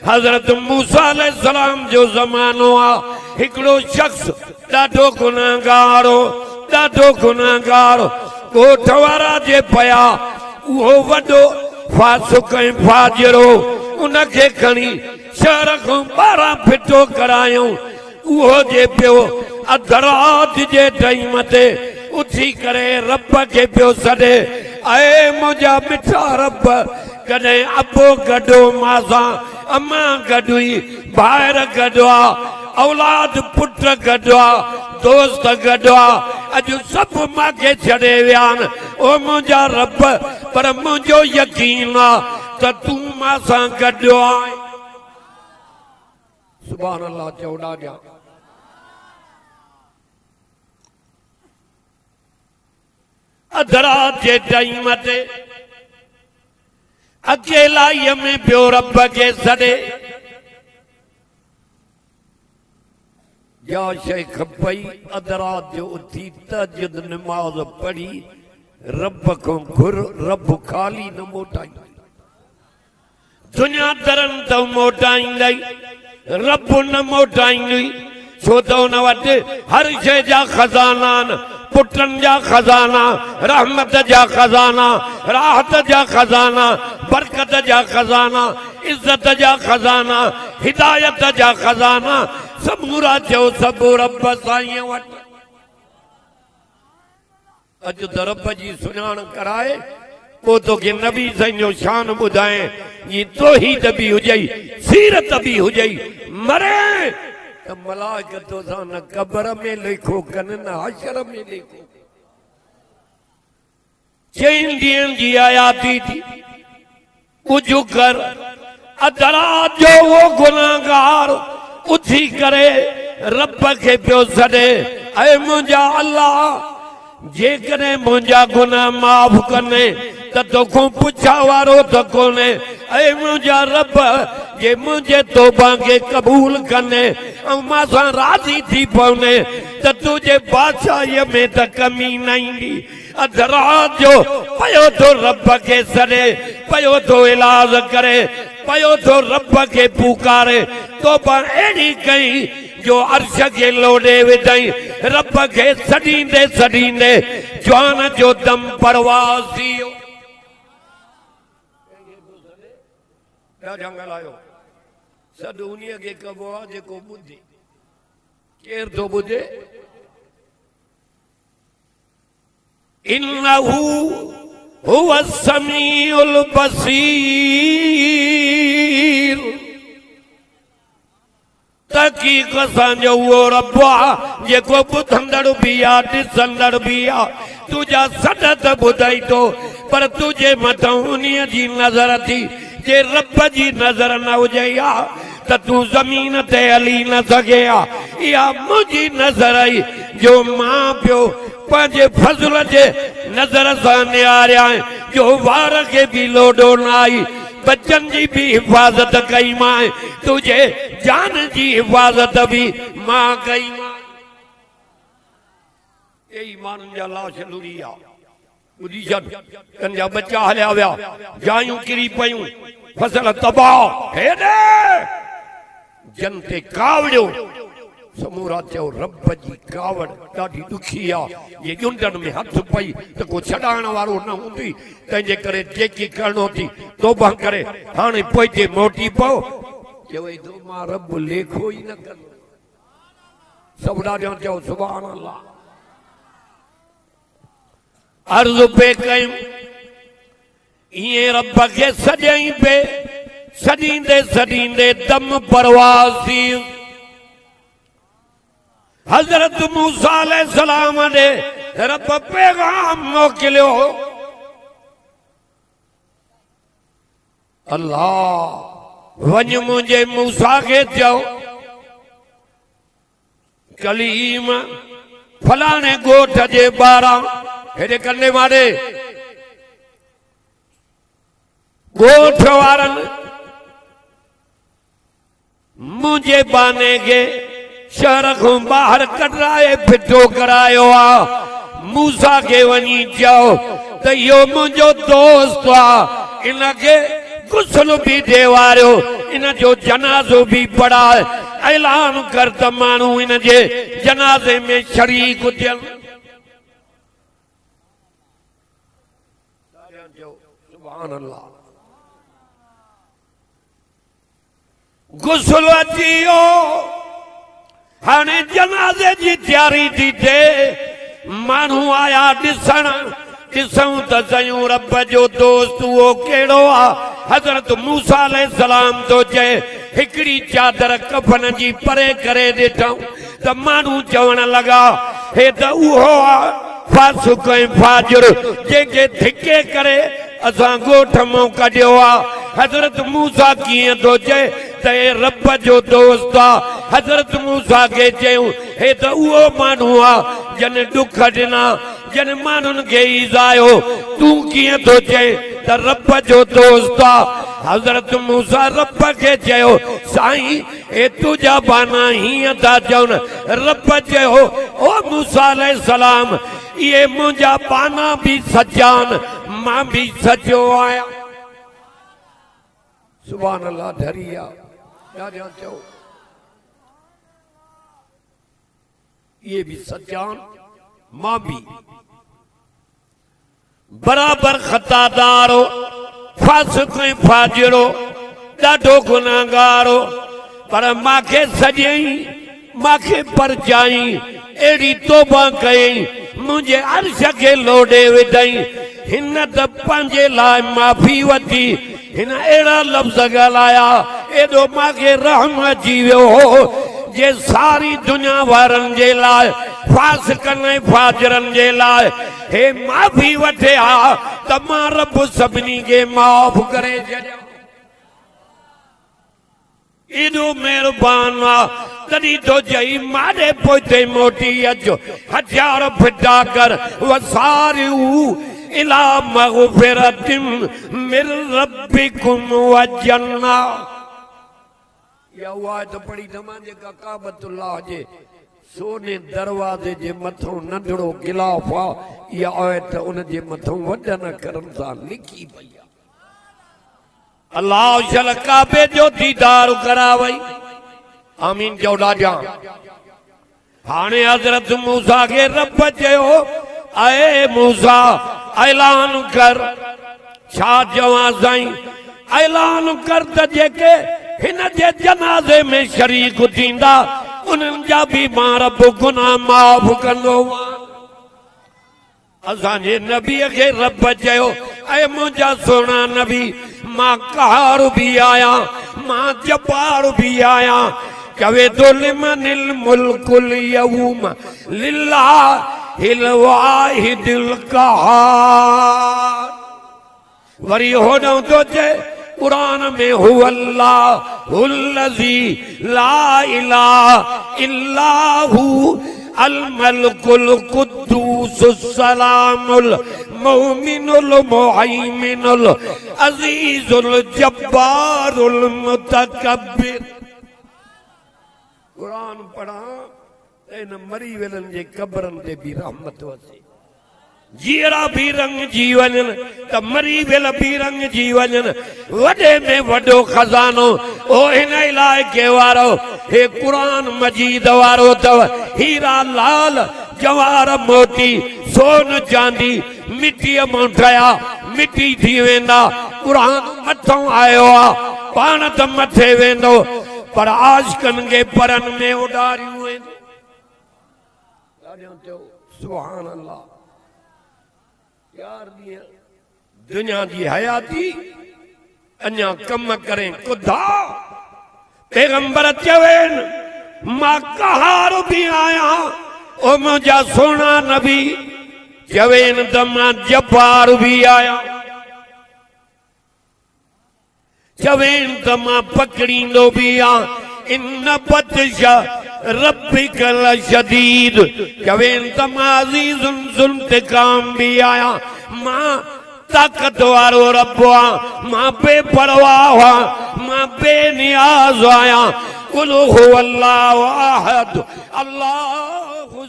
हजरत मूसा अलैहिस्सलाम जो ज़मानो आ हिकड़ो शख्स ॾाढो गुनाहगार हो, ॾाढो गुनाहगार ॻोठ वारा जे पया उहो वॾो फासिक ऐं फाजिर हो। उनखे खणी शहर खां 12 फिटो करायूं। उहो जे पियो अध रात जे टाइम ते उथी करे रब के पियो सॾे, ऐ मुंहिंजा मिठा रब, कॾहिं अबो गॾो मासां, अम्मा गॾु हुई, ॿाहिरि गॾु आ, औलाद पुट गॾु आ, दोस्त गॾु आ, अॼु सभु मूंखे छॾे विया आहिनि। ओ मुंहिंजा रब, पर मुंहिंजो यकीन आ त तूं मासां गॾु आहीं। सुभान अल्लाह चौड़ा ॼा। अधरा जे टाइम ते अकेलाई में पियो रब के सॾे। या शइ खपई अधरा जो उथी तहज्जुद नमाज़ पढ़ी रब को घुर, रब खाली न मोटाई। दुनिया दरन तो मोटाईंदई, रब न मोटाईंदी। छो त उन वटि हर शइ जा खज़ाना आहिनि, पुटनि जा खज़ाना, रहमत जा खज़ाना, राहत जा खज़ाना, बरकत जा खज़ाना, इज्जत जा खज़ाना, हिदायत जा खज़ाना, समूरा चओ सभु रब साईं वटि। अॼु त रब जी सुञाण कराए पोइ तोखे नबी साईं जो शान ॿुधाए। ये तौहीद बि हुजई, सीरत बि हुजई, मरे त मलाइकतो सां न कब्र में लेखो कनि न हशर में लेखो। 4 ॾींहंनि जी आयाती थी। कुझु कर अधरा जो वो गुनाहगार उथी करे रब के पियो सॾे, ऐ मुंहिंजा अल्लाह, जेकॾहिं मुंहिंजा गुनाह माफ़ कने त तोखां पुछा वारो त कोन्हे। ऐ मुंहिंजा रब, जे मुंहिंजे तौबा खे क़बूल कने ऐं मां सां राज़ी थी पवने त तुंहिंजे बादशाहीअ में त कमी न ईंदी। अध रात जो पयो तो रब के सॾे, पयो तो इलाज करे, पयो तो रब के पुकारे। तौबा अहिड़ी कई जो अर्श के लोॾे विधई। रब के सॾींदे सॾींदे जवान जो दम परवाज़ थी वियो। जंगल आयो सॾ उन्हीअ खे कबो आहे जेको ॿुधे। केरु थो ॿुधे? इन्नहू हुव समीउल बसीर। तहक़ीक़ सां जो उहो रब आहे जेको ॿुधंदड़ बि आहे, ॾिसंदड़ बि आहे। तुंहिंजा सॾ त ॿुधई थो, पर तुंहिंजे मथां उन्हीअ जी नज़र थी। जे रब जी नज़र न हुजे हा त तूं ज़मीन ते हली न सघे हा। इहा मुंहिंजी नज़र आई जो मां पियो पंहिंजे फज़ल जे नज़र सां निहारिया, जो वार खे बि लोॾो न आई, बच्चन जी भी हिफाजत कई मां, तुझे जान जी हिफाजत भी मां कई मां। यही मानन जा लाश लुड़ी आ, बुधी छॾ, कन जा बच्चा हलिया विया, जायूं किरी पयूं, फसल तबाह, हेॾे जन ते कावड़ियो। समूरा चयो रब जी कावड़ ॾाढी ॾुखी आ, ये ॼुंडनि में हथ पई त को छॾाइण वारो न हूंदी, तंहिंजे करे जेकी करणो थी तौबा करे हाणे पोइते मोटी पओ। चयो एॾो मां रब लेखो ई न कंदो। सभु ॾाढा चयो सुभान अल्लाह। अर्ज़ पे कयूं, ईअं रब खे सॼई पे, सॾींदे सॾींदे दम परवाज़ थी। हज़रत मूसा अलैहिस्सलाम ने रब पैगाम मोकिलियो, अल्लाह वञ मुंहिंजे मूसा खे चओ कलीम फलाणे ॻोठ जे ॿाहिरां हेॾे कंडे मारे ॻोठ वारनि मुंहिंजे बाने खे शहर खां ॿाहिरि कढाए फिटो करायो आ। मूसा खे वञी चओ त इहो मुंहिंजो दोस्त आ, इनखे गुस्ल भी दे वारियो इन जो जनाज़ो भी पढ़ा ऐलान कर त माण्हू इन जे जनाज़े में शरीक थियनि सुभान अल्लाह गुस्ल अची वियो हाणे जनाज़े जी तैयारी थी थिए माण्हू आया ॾिसण ॾिसूं त सयूं रब जो दोस्त उहो कहिड़ो आहे हज़रत मूसा अलैहिस्सलाम तो चए हिकिड़ी चादर कफन जी परे करे ॾिठऊं त माण्हू चवण लॻा हे त उहो आहे फासिक ऐं फाजिर जंहिंखे धिके करे असां ॻोठ मां कढियो आहे हज़रत मूसा कीअं थो चए त हे रब जो दोस्त आहे हज़रत मूसा खे चयूं हे त उहो माण्हू आहे जन ॾुख ॾिना जन माण्हुनि खे ईज़ायो तूं कीअं थो चए त रब जो दोस्त आहे हज़रत मूसा रब खे चयो साईं हे तुंहिंजा बाना हीअं था चवनि रब चयो ओ मूसा अलैहिस्सलाम इहे मुंहिंजा बाना बि सचा आहिनि मां भी सचो आया सुभान अल्लाह धरिया ॾाढा चओ ये भी सचान मां भी बराबर खतादारो फासिक फाजिरो ॾाढो गुनाहगारो पर मांखे सॼई मांखे परचाई अहिड़ी तौबा कई मुंहिंजे अर्श खे लोॾे विधई हिन त पंहिंजे लाइ माफ़ी वठी हिन अहिड़ा लफ़्ज़ ॻाल्हाया एॾो मांखे रहम अची वियो हो जे सारी दुनिया वारनि जे लाइ फासिकनि ऐं फाजिरनि जे लाइ हे माफ़ी वठे हा त मां रब सभिनी खे माफ़ करे छॾियां एॾो महिरबान आहे तॾहिं तो चई माॾे पोइते मोटी अचो हथियार फिटा कर वसारियू इला मग़फ़िरतिन मिन रब्बिकुम व जन्ना या उहा त पढ़ी तमाम जेका काबतुल्लाह जे सोने दरवाजे जे मथों नंढड़ो गिलाफ आहे इहा आयत उन जे मथों वॾनि अखरनि सां लिखी पई आहे अल्लाह शल काबे जो दीदार करावई आमीन चओ ॾाढा हाणे हज़रत मूसा खे रब चयो ऐ मूसा ऐलान कर छा चवां साईं ऐलान कर त जेके हिन जे जनाज़े में शरीक थींदा उन्हनि जा बि मां रब गुनाह माफ़ कंदो असांजे नबीअ खे रब चयो ऐ मुंहिंजा सुहिणा नबी मां कहार भी आया मां जब्बार भी आया चवे तो लिमनिल मुल्कुल यौम लिल्लाहिल वाहिदिल क़हार वरी होॾों तो चए कुरान में हुवल्लाहुल्लज़ी ला इलाहा इल्ला हू अल मलकुल कुद्दूस सलामुल मोमिनुल मुहैमिनुल अजीजुल जब्बारुल मुतकब्बिर कुरान पढ़ा इन मरी वेलनि जे कब्रनि ते भी रहमत वसे जीअरा भी रंग जी वञनि त मरी वेल भी रंग जी वञनि वॾे में वॾो खज़ानो ओ हिन इलाइक़े वारो हे कुरान मजीद वारो अथव हीरा लाल जवाहर मोती सोन चांदी मिटीअ मां ठहिया मिटी थी वेंदा कुरान मथों आयो आहे पाण त मथे वेंदो पर आशिकनि खे परनि में उॾारियूं आहिनि सुभान अल्लाह यार दुनिया की हयाती अञा कम करें कुदा पैगंबर चवेन मां कहार भी आया ओ मुंहिंजा सोना नबी चवेन त मां जब्बार भी आया चवेन त मां पकड़ींदो भी आ इन बतशा रब्बिक लशदीद चवेन त मां अज़ीज़ुन ज़ुल्तिकाम भी आया मां ताकत वारो रब आ मां बेपरवाह आ मां बेनियाज़ आया कुल हुवल्लाहु अहद अल्लाहु